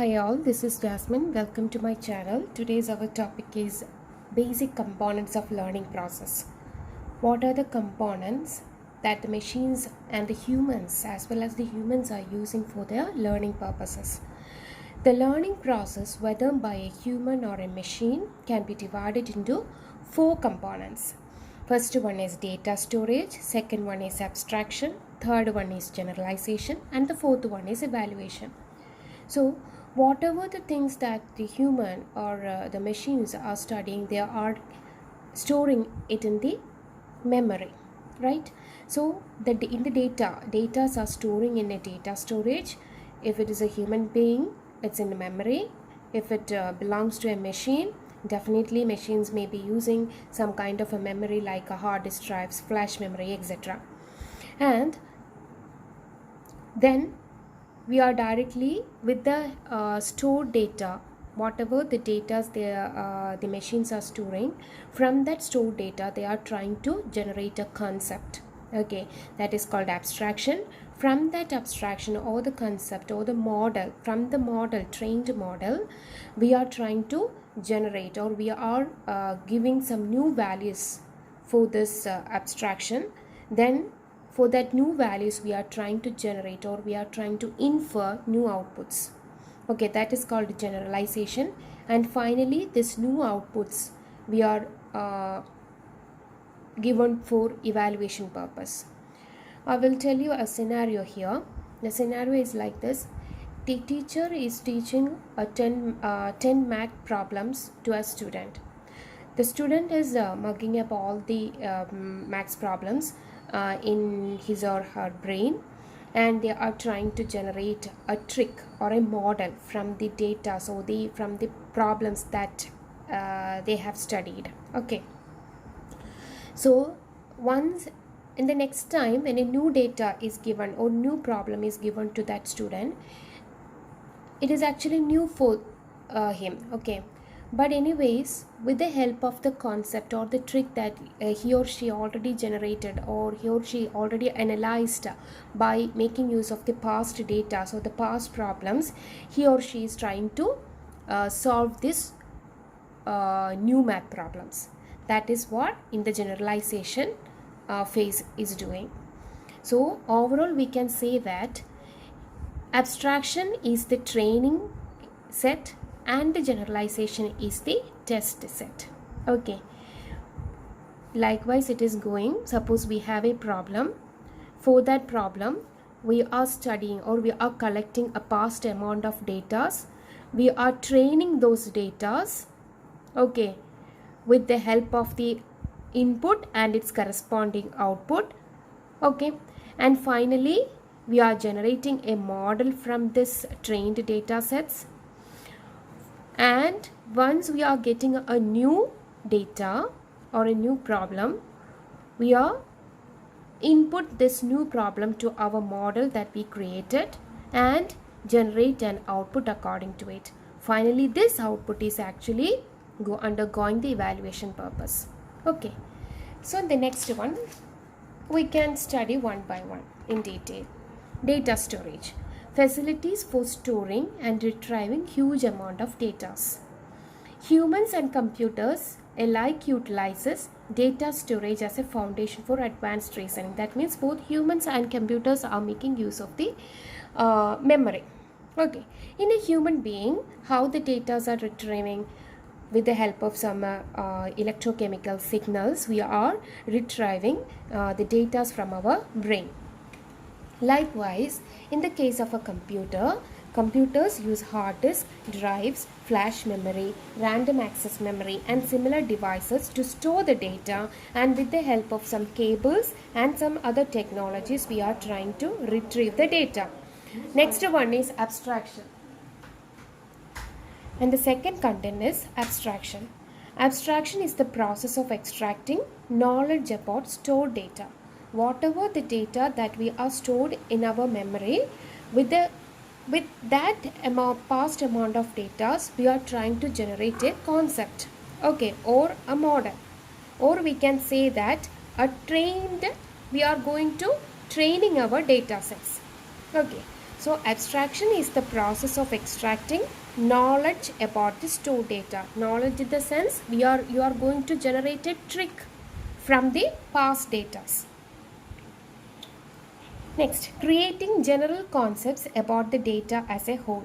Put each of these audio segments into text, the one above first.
Hi all, this is Jasmine. Welcome to my channel. Today's our topic is basic components of learning process. What are the components that the machines and the humans as well as the humans are using for their learning purposes? The learning process, whether by a human or a machine, can be divided into four components. First one is data storage, second one is abstraction, third one is generalization, and the fourth one is evaluation. So whatever the things that the human or the machines are studying, they are storing it in the memory, right? So in the data are storing in a data storage. If it is a human being, it's in the memory. If it belongs to a machine, definitely machines may be using some kind of a memory like a hard disk drives, flash memory, etc. And then we are directly with the stored data, whatever the data the machines are storing. From that stored data, they are trying to generate a concept. Okay, that is called abstraction. From that abstraction or the concept or the model, from the model, trained model, we are trying to generate, or we are giving some new values for this abstraction. Then for that new values, we are trying to generate, or we are trying to infer new outputs. Okay, that is called generalization. And finally, this new outputs we are given for evaluation purpose. I will tell you a scenario here. The scenario is like this. The teacher is teaching 10 math problems to a student. The student is mugging up all the maths problems in his or her brain, and they are trying to generate a trick or a model from the data, so from the problems that they have studied. Okay, so once in the next time when a new data is given or new problem is given to that student, it is actually new for him. Okay, but anyways, with the help of the concept or the trick that he or she already generated, or he or she already analyzed by making use of the past data, so the past problems, he or she is trying to solve this new math problems. That is what in the generalization phase is doing. So overall we can say that abstraction is the training set and the generalization is the test set. Okay, likewise it is going. Suppose we have a problem. For that problem, we are studying, or we are collecting a past amount of data. We are training those data, okay, with the help of the input and its corresponding output. Okay, and finally we are generating a model from this trained data sets. And once we are getting a new data or a new problem, we are input this new problem to our model that we created and generate an output according to it. Finally, this output is actually undergoing the evaluation purpose. Okay, so the next one we can study one by one in detail. Data storage. Facilities for storing and retrieving huge amount of data. Humans and computers alike utilizes data storage as a foundation for advanced reasoning. That means both humans and computers are making use of the memory. Okay, in a human being, how the data are retrieving? With the help of some electrochemical signals, we are retrieving the data from our brain. Likewise, in the case of a computer, computers use hard disk drives, flash memory, random access memory, and similar devices to store the data, and with the help of some cables and some other technologies, we are trying to retrieve the data. Next one is abstraction. And the second content is abstraction. Abstraction is the process of extracting knowledge about stored data. Whatever the data that we are stored in our memory, with that past amount of data, we are trying to generate a concept, okay, or a model, or we can say that we are going to training our data sets. Okay, So abstraction is the process of extracting knowledge about the stored data. Knowledge in the sense you are going to generate a trick from the past data. Next, creating general concepts about the data as a whole.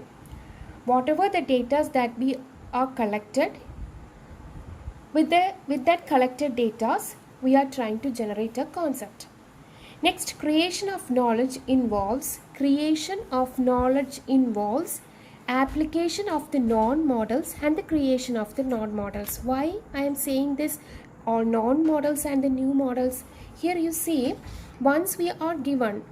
Whatever the data that we are collected, with that collected data, we are trying to generate a concept. Next, creation of knowledge involves application of the non-models and the creation of the non-models. Why I am saying this, all non-models and the new models? Here you see, once we are giving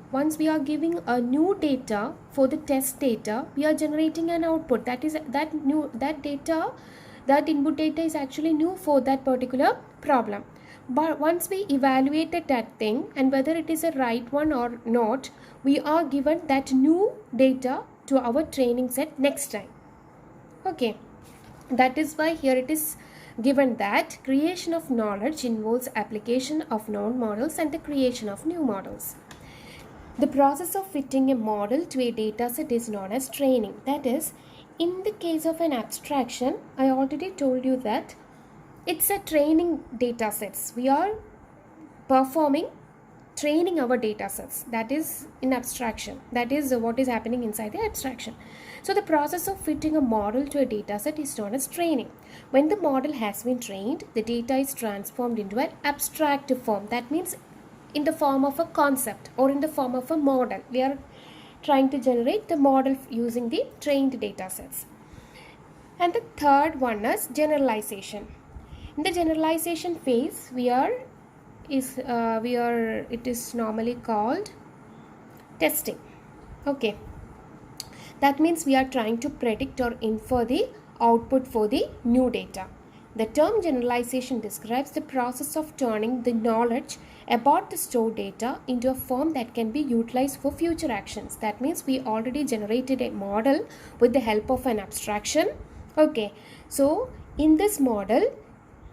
a new data for the test data, we are generating an output. That is that input data is actually new for that particular problem. But once we evaluated that thing and whether it is a right one or not, we are given that new data to our training set next time. Okay, that is why here it is given that creation of knowledge involves application of known models and the creation of new models. The process of fitting a model to a dataset is known as training. That is, in the case of an abstraction, I already told you that it's a training datasets. We are performing training our datasets. That is in abstraction. That is what is happening inside the abstraction. So the process of fitting a model to a dataset is known as training. When the model has been trained, the data is transformed into an abstract form. That means in the form of a concept or in the form of a model. We are trying to generate the model using the trained datasets. And the third one is generalization. In the generalization phase, it is normally called testing. Okay, that means we are trying to predict or infer the output for the new data. The term generalization describes the process of turning the knowledge about the stored data into a form that can be utilized for future actions. That means we already generated a model with the help of an abstraction. Okay, so in this model,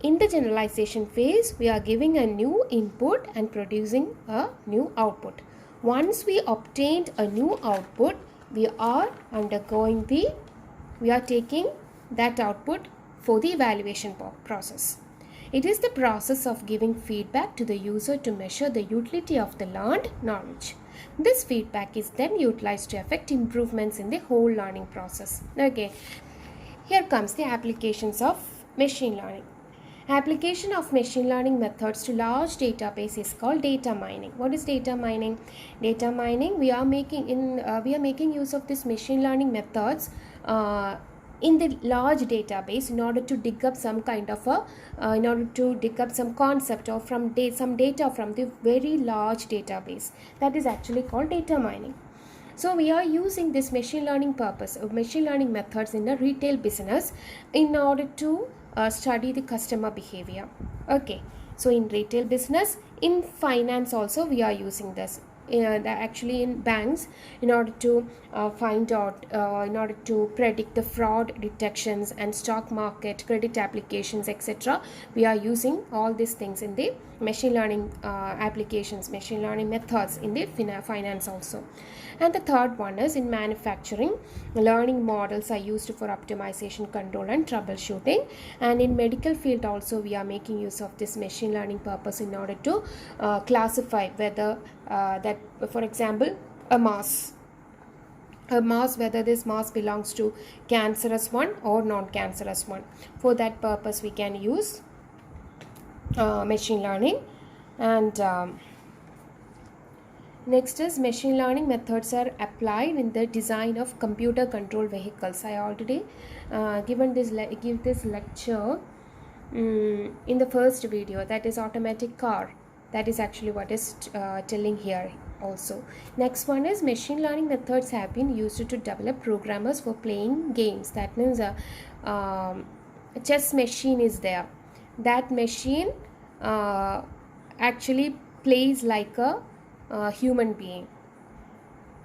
in the generalization phase, we are giving a new input and producing a new output. Once we obtained a new output, we are taking that output for the evaluation process. It is the process of giving feedback to the user to measure the utility of the learned knowledge. This feedback is then utilized to effect improvements in the whole learning process. Okay, here comes the applications of machine learning. Application of machine learning methods to large database is called data mining. What is data mining? Data mining, we are making use of this machine learning methods in the large database in order to dig up some kind of some concept or from some data from the very large database. That is actually called data mining. So we are using this machine learning methods in the retail business in order to study the customer behavior. Okay, so in retail business, in finance also we are using this. Actually in banks, in order to in order to predict the fraud detections and stock market credit applications, etc. We are using all these things in the machine learning applications, machine learning methods in the finance also. And the third one is in manufacturing, learning models are used for optimization, control and troubleshooting. And in medical field also we are making use of this machine learning purpose in order to classify whether that, for example, a mass, whether this mass belongs to cancerous one or non-cancerous one. For that purpose we can use machine learning. And next is machine learning methods are applied in the design of computer control vehicles. I already give this lecture in the first video, that is automatic car. That is actually what is telling here also. Next one is machine learning methods have been used to develop programmers for playing games. That means a chess machine is there. That machine actually plays like a human being.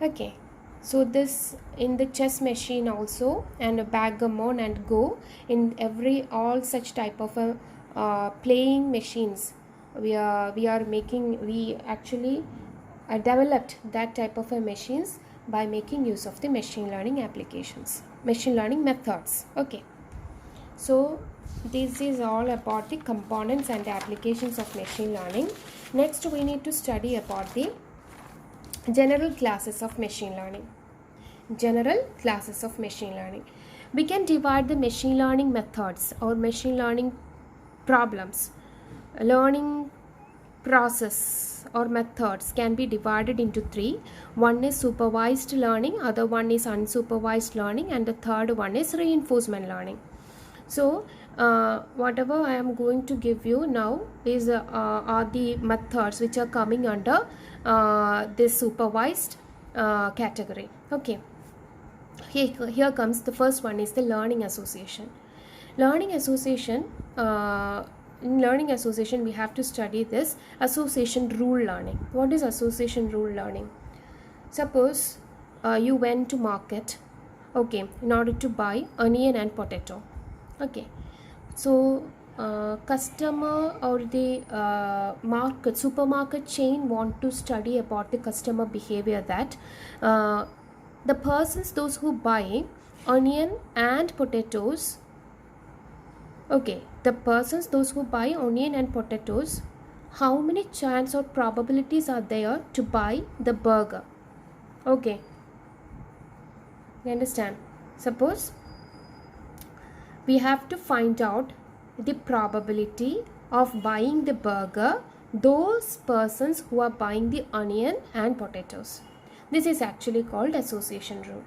Okay, so this in the chess machine also, and a backgammon and go, in all such type of playing machines, we actually developed that type of machines by making use of the machine learning applications, machine learning methods. Okay, so this is all about the components and the applications of machine learning. Next we need to study about the general classes of machine learning. General classes of machine learning. We can divide the machine learning methods or machine learning problems. Learning process or methods can be divided into three. One is supervised learning, other one is unsupervised learning, and the third one is reinforcement learning. So whatever I am going to give you now is are the methods which are coming under this supervised category. Okay, here comes the first one is the learning association. Learning association, in learning association we have to study this association rule learning. What is association rule learning? Suppose you went to market, okay, in order to buy onion and potato. Okay, so customer or the supermarket chain want to study about the customer behavior, that the persons, those who buy onion and potatoes, okay, the persons, those who buy onion and potatoes, how many chance or probabilities are there to buy the burger? Okay, you understand? Suppose we have to find out the probability of buying the burger, those persons who are buying the onion and potatoes. This is actually called association rule.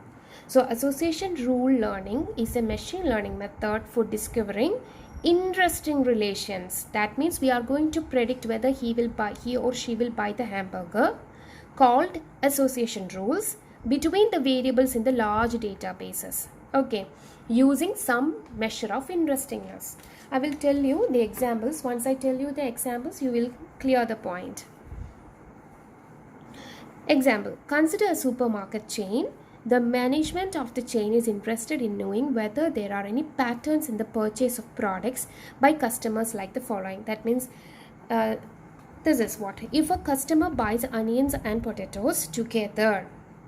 So association rule learning is a machine learning method for discovering interesting relations. That means we are going to predict whether he or she will buy the hamburger, called association rules, between the variables in the large databases. Okay, using some measure of interestingness. I will tell you the examples. Once I tell you the examples, you will clear the point. Example, consider a supermarket chain. The management of the chain is interested in knowing whether there are any patterns in the purchase of products by customers like the following. That means this is what. If a customer buys onions and potatoes together,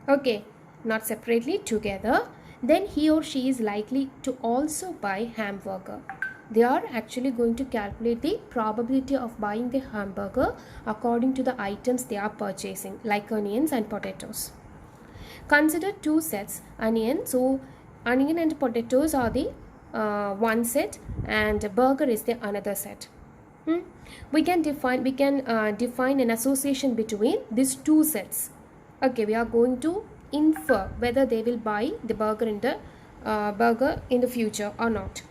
okay, not separately, together, then he or she is likely to also buy hamburger. They are actually going to calculate the probability of buying the hamburger according to the items they are purchasing, like onions and potatoes. Consider two sets, onion. So onion and potatoes are the one set, and burger is the another set. We can define an association between these two sets. Okay, we are going to infer whether they will buy the burger in the future or not.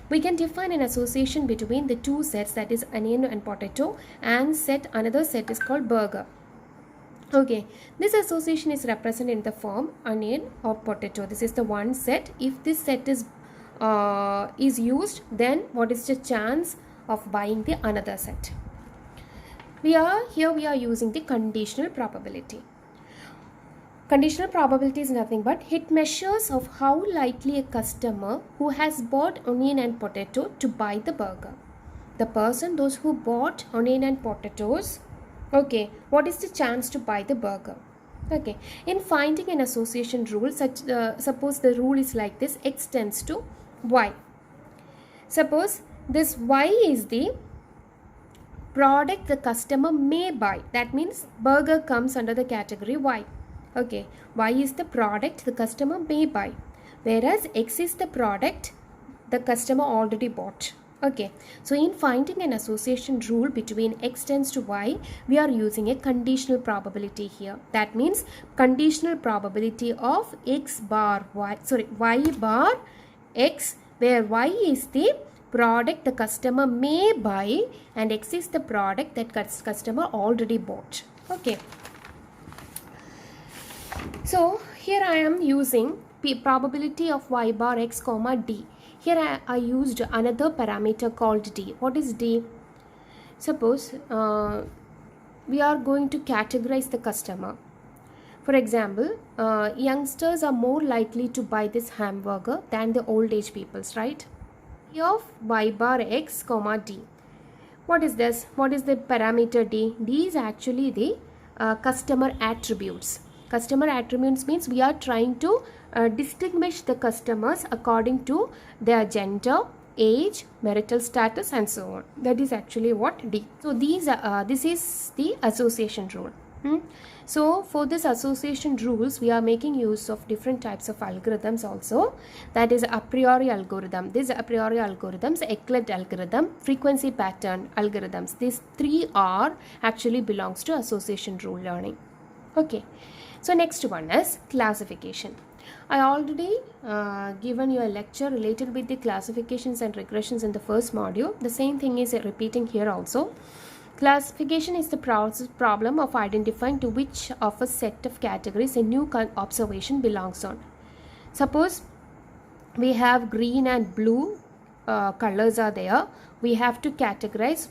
We can define an association between the two sets, that is onion and potato, and another set is called burger. Okay, this association is represented in the form onion or potato. This is the one set. If this set is used, then what is the chance of buying the another set? We are using the conditional probability. Conditional probability is nothing but it measures of how likely a customer who has bought onion and potato to buy the burger. The person, those who bought onion and potatoes, okay, what is the chance to buy the burger? Okay, in finding an association rule, suppose the rule is like this: x tends to y. Suppose this y is the product the customer may buy. That means burger comes under the category y. Okay, y is the product the customer may buy, whereas x is the product the customer already bought. Okay, so in finding an association rule between x tends to y, we are using a conditional probability here. That means conditional probability of y bar x, where y is the product the customer may buy and x is the product that customer already bought. Okay. So here I am using probability of y bar x comma d. Here I used another parameter called d. What is d? Suppose we are going to categorize the customer. For example, youngsters are more likely to buy this hamburger than the old age peoples, right? Of y bar x comma d. What is this? What is the parameter d? D is actually the customer attributes. Customer attributes means we are trying to distinguish the customers according to their gender, age, marital status, and so on. That is actually what D. So this is the association rule. So for this association rules, we are making use of different types of algorithms also. That is a priori algorithm. These a priori algorithms, Euclid algorithm, frequency pattern algorithms. These three are actually belongs to association rule learning. Okay. So next one is classification. I already given you a lecture related with the classifications and regressions in the first module. The same thing is repeating here also. Classification is the problem of identifying to which of a set of categories a new observation belongs on. Suppose we have green and blue colors are there. We have to categorize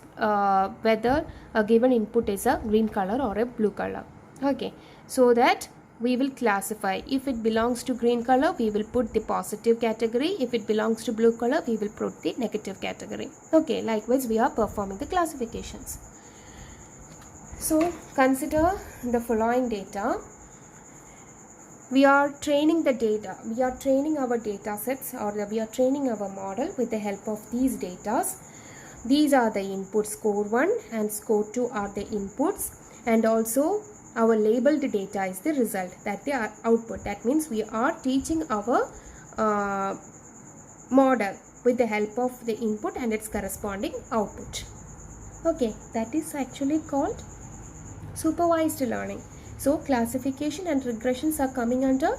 whether a given input is a green color or a blue color. Okay, so that we will classify. If it belongs to green color, we will put the positive category. If it belongs to blue color, we will put the negative category. Okay, likewise we are performing the classifications. So consider the following data. We are training the data. We are training our data sets, or we are training our model with the help of these data. These are the inputs. Score 1 and score 2 are the inputs, and also our labeled data is the result, that the output. That means we are teaching our model with the help of the input and its corresponding output. Okay, that is actually called supervised learning. So classification and regressions are coming under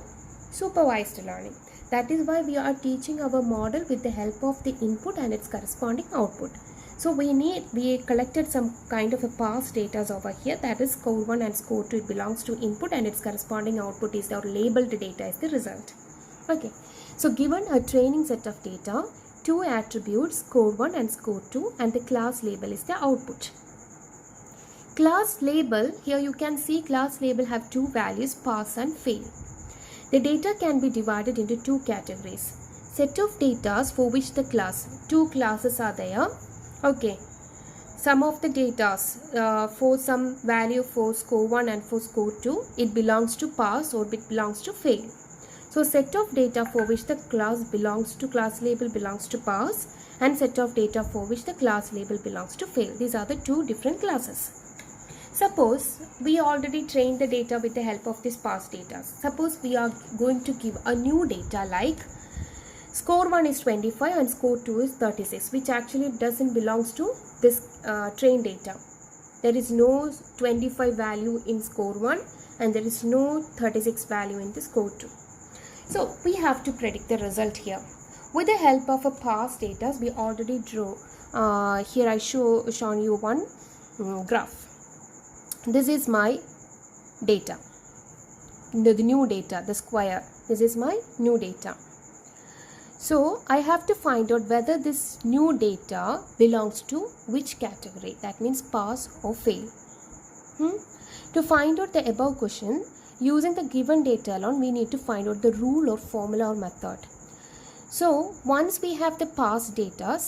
supervised learning. That is why we are teaching our model with the help of the input and its corresponding output. So we collected some kind of a past data over here, that is score 1 and score 2. It belongs to input and its corresponding output is our labeled data is the result. Okay, so given a training set of data, two attributes, score 1 and score 2, and the class label is the output. Class label, here you can see class label have two values, pass and fail. The data can be divided into two categories. Set of data for which the two classes are there. Okay, some of the data for some value for score 1 and for score 2, it belongs to pass or it belongs to fail. So set of data for which the class label belongs to pass, and set of data for which the class label belongs to fail. These are the two different classes. Suppose we already trained the data with the help of this past data. Suppose we are going to give a new data like score 1 is 25 and score 2 is 36, which actually doesn't belongs to this trained data. There is no 25 value in score 1 and there is no 36 value in the score 2. So we have to predict the result here. With the help of a past data, we already drew. Here I shown you one graph. This is my data, the new data, the square. This is my new data. So I have to find out whether this new data belongs to which category. That means pass or fail. To find out the above question, using the given data alone, we need to find out the rule or formula or method. So once we have the past data,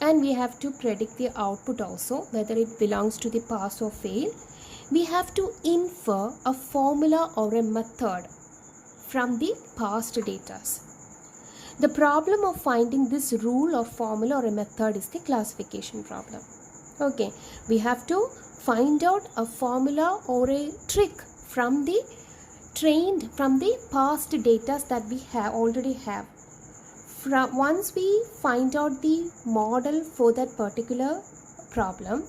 and we have to predict the output also, whether it belongs to the pass or fail, we have to infer a formula or a method from the past data. The problem of finding this rule or formula or a method is the classification problem. Okay, we have to find out a formula or a trick from the past data that we already have. Once we find out the model for that particular problem,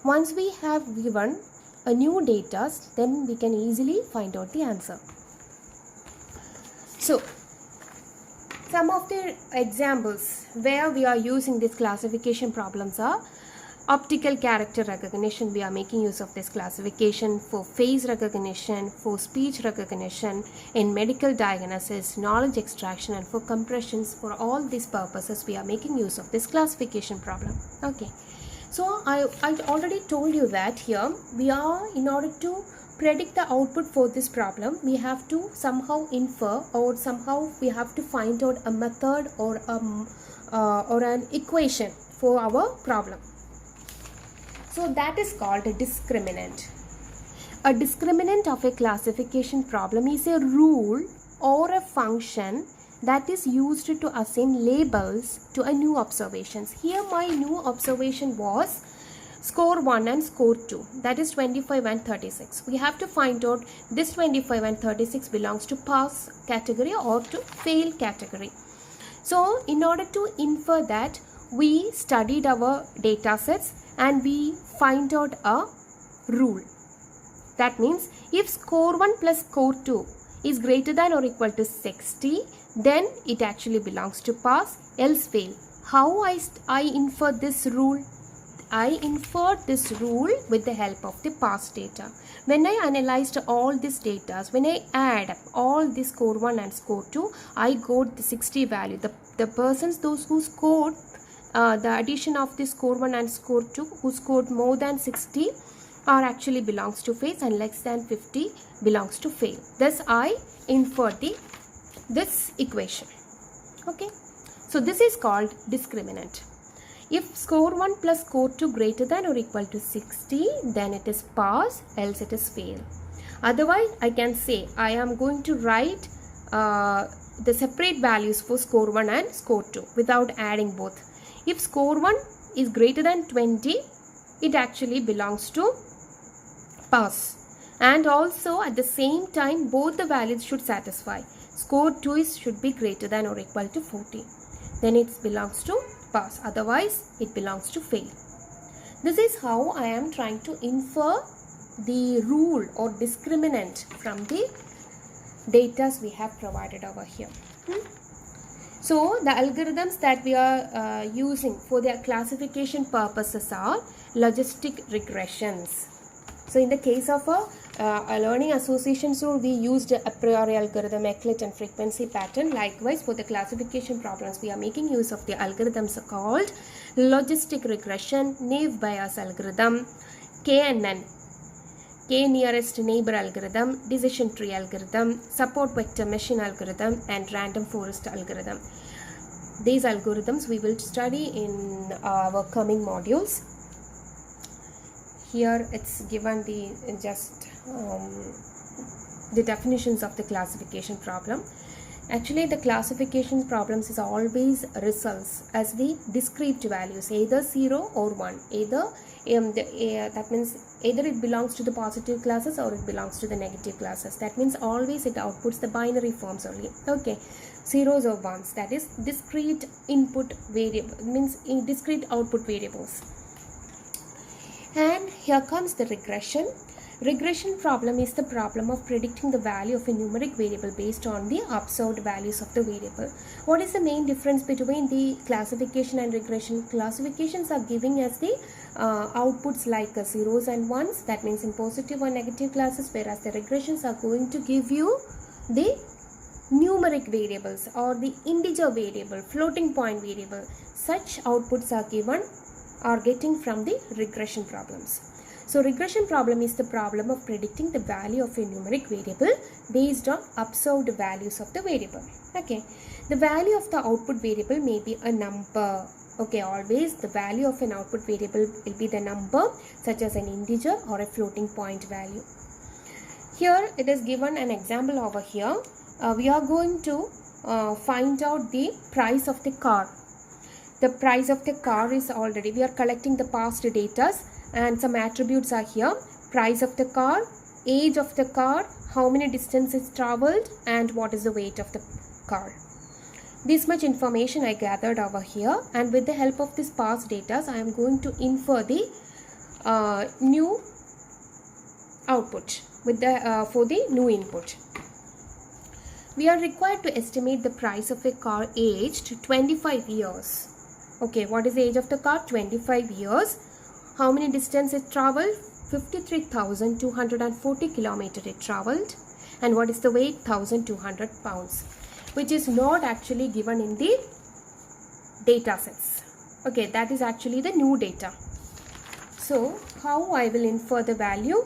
once we have given a new data, then we can easily find out the answer. So some of the examples where we are using these classification problems are optical character recognition. We are making use of this classification for face recognition, for speech recognition, in medical diagnosis, knowledge extraction, and for compressions. For all these purposes, we are making use of this classification problem. Okay, so I already told you that here we are, in order to predict the output for this problem, we have to somehow infer, or somehow we have to find out a method or an equation for our problem. So that is called a discriminant. A discriminant of a classification problem is a rule or a function that is used to assign labels to a new observations. Here my new observation was score 1 and score 2, that is 25 and 36. We have to find out this 25 and 36 belongs to pass category or to fail category. So in order to infer that, we studied our data sets and we find out a rule. That means if score 1 plus score 2 is greater than or equal to 60, then it actually belongs to pass, else fail. How I infer this rule? I inferred this rule with the help of the past data. When I analyzed all these data, when I add up all the score 1 and score 2, I got the 60 value. The persons, those who scored the addition of the score 1 and score 2, who scored more than 60 are actually belongs to pass and less than 50 belongs to fail. Thus I inferred this equation. Okay, so this is called discriminant. If score 1 plus score 2 greater than or equal to 60, then it is pass, else it is fail. Otherwise, I can say I am going to write the separate values for score 1 and score 2 without adding both. If score 1 is greater than 20, it actually belongs to pass. And also at the same time, both the values should satisfy. Score 2 should be greater than or equal to 40. Then it belongs to pass, otherwise it belongs to fail. This is how I am trying to infer the rule or discriminant from the data we have provided over here. So the algorithms that we are using for their classification purposes are logistic regressions. So in the case of a learning association rule, we used a priori algorithm, Eclet and frequency pattern. Likewise, for the classification problems, we are making use of the algorithms called logistic regression, naive Bayes algorithm, KNN, K nearest neighbor algorithm, decision tree algorithm, support vector machine algorithm, and random forest algorithm. These algorithms we will study in our coming modules. Here it's given the definitions of the classification problem. Actually, the classification problems is always results as the discrete values, either 0 or 1. That means either it belongs to the positive classes or it belongs to the negative classes. That means always it outputs the binary forms only. Okay, zeros or ones. That is discrete input variable, means discrete output variables. And here comes the regression. Regression problem is the problem of predicting the value of a numeric variable based on the observed values of the variable. What is the main difference between the classification and regression? Classifications are giving us the outputs like zeros and ones, that means in positive or negative classes, whereas the regressions are going to give you the numeric variables or the integer variable, floating point variable. Such outputs are getting from the regression problems. So regression problem is the problem of predicting the value of a numeric variable based on observed values of the variable. Okay, the value of the output variable may be a number. Okay, always the value of an output variable will be the number, such as an integer or a floating point value. Here it is given an example over here. We are going to find out the price of the car. The price of the car is already, we are collecting the past data and some attributes are here. Price of the car, age of the car, how many distances traveled, and what is the weight of the car. This much information I gathered over here, and with the help of this past data I am going to infer the new output with the for the new input. We are required to estimate the price of a car aged 25 years. Okay, what is the age of the car? 25 years. How many distance it traveled? 53,240 kilometers it traveled. And what is the weight? 1,200 pounds, which is not actually given in the data sets. Okay, that is actually the new data. So how I will infer the value?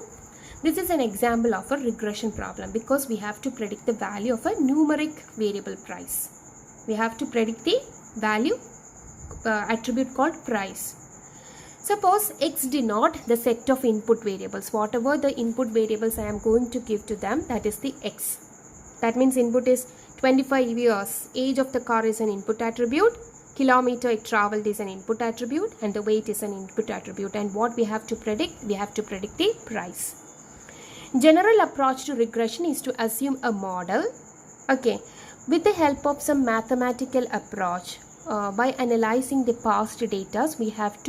This is an example of a regression problem because we have to predict the value of a numeric variable price. We have to predict the value attribute called price. Suppose x denote the set of input variables. Whatever the input variables I am going to give to them, that is the x. That means input is 25 years. Age of the car is an input attribute. Kilometer it traveled is an input attribute, and the weight is an input attribute. And what we have to predict? We have to predict the price. General approach to regression is to assume a model, okay, with the help of some mathematical approach. By analyzing the past data, we have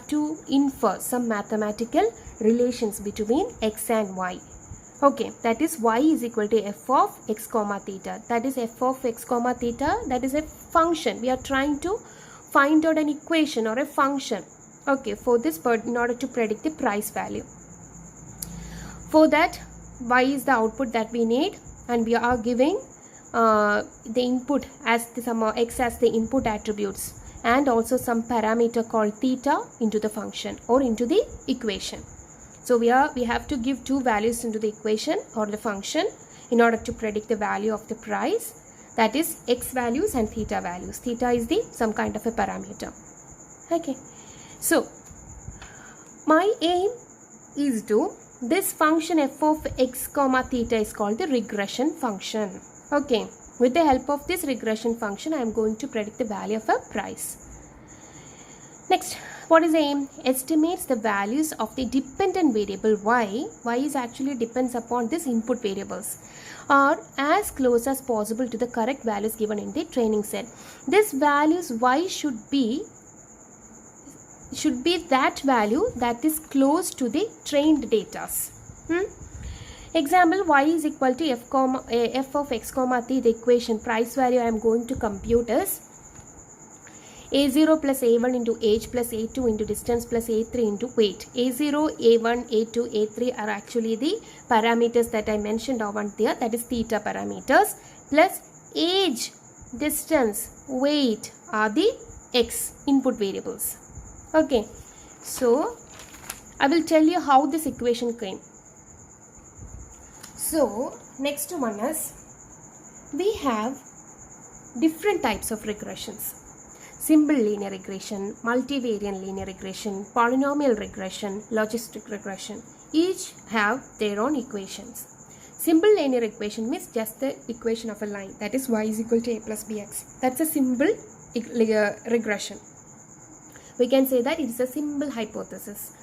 to infer some mathematical relations between x and y. Okay, that is y is equal to f of x comma theta. That is f of x comma theta. That is a function. We are trying to find out an equation or a function. Okay, for this, in order to predict the price value. For that, y is the output that we need, and we are giving the input as the sum of x as the input attributes, and also some parameter called theta into the function or into the equation. So we have to give two values into the equation or the function in order to predict the value of the price, that is x values and theta values. Theta is the some kind of a parameter. Okay, so my aim is to this function f of x comma theta is called the regression function. Okay, with the help of this regression function I am going to predict the value of a price. Next, what is the aim? Estimates the values of the dependent variable y. Y is actually depends upon this input variables, are as close as possible to the correct values given in the training set. This values y should be that value that is close to the trained data. Example, y is equal to f of x comma t. The equation price value I am going to compute is a0 plus a1 into age plus a2 into distance plus a3 into weight. a0, a1, a2, a3 are actually the parameters that I mentioned over there, that is theta parameters, plus age, distance, weight are the x input variables. Okay, so I will tell you how this equation came. So next one is, we have different types of regressions: simple linear regression, multivariate linear regression, polynomial regression, logistic regression. Each have their own equations. Simple linear equation means just the equation of a line, that is y is equal to a plus bx. That's a simple regression. We can say that it is a simple hypothesis.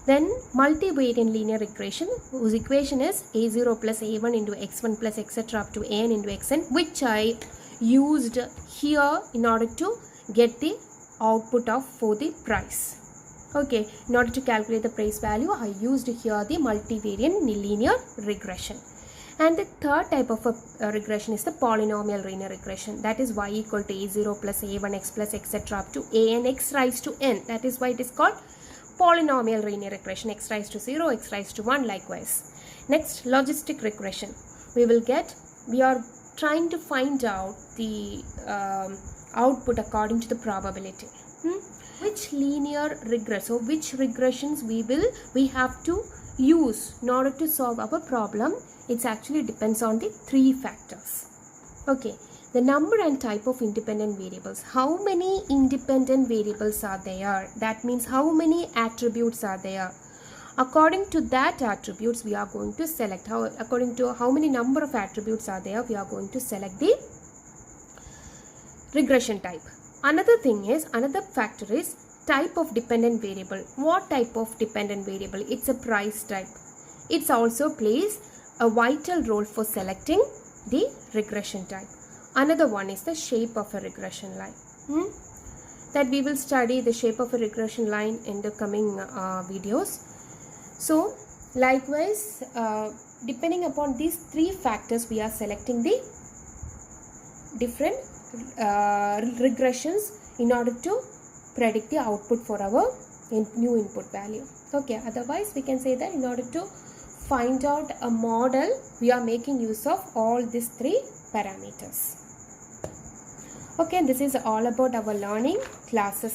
Then multivariate linear regression, whose equation is a0 plus a1 into x1 plus etc. up to an into xn, which I used here in order to get the output of for the price. Okay, in order to calculate the price value, I used here the multivariate linear regression. And the third type of a regression is the polynomial linear regression, that is y equal to a0 plus a1 x plus etc. up to an x raised to n. That is why it is called polynomial linear regression, x raised to 0, x raised to 1 likewise. Next, logistic regression. We are trying to find out the output according to the probability. Which linear regress or which regressions we have to use in order to solve our problem, it actually depends on the three factors. Okay, the number and type of independent variables. How many independent variables are there? That means how many attributes are there. According to that attributes, we are going to select according to how many number of attributes are there, we are going to select the regression type. Another factor is type of dependent variable. What type of dependent variable? It's a price type. It also plays a vital role for selecting the regression type. Another one is the shape of a regression line. That we will study the shape of a regression line in the coming videos. So likewise, depending upon these three factors, we are selecting the different regressions in order to predict the output for our new input value. Okay, otherwise we can say that in order to find out a model, we are making use of all these three parameters. Okay, this is all about our learning classes,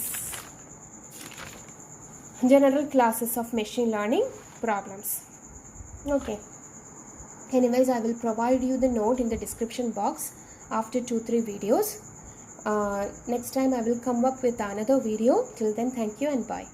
general classes of machine learning problems. Okay, anyways, I will provide you the note in the description box after 2-3 videos. Next time I will come up with another video. Till then, thank you and bye.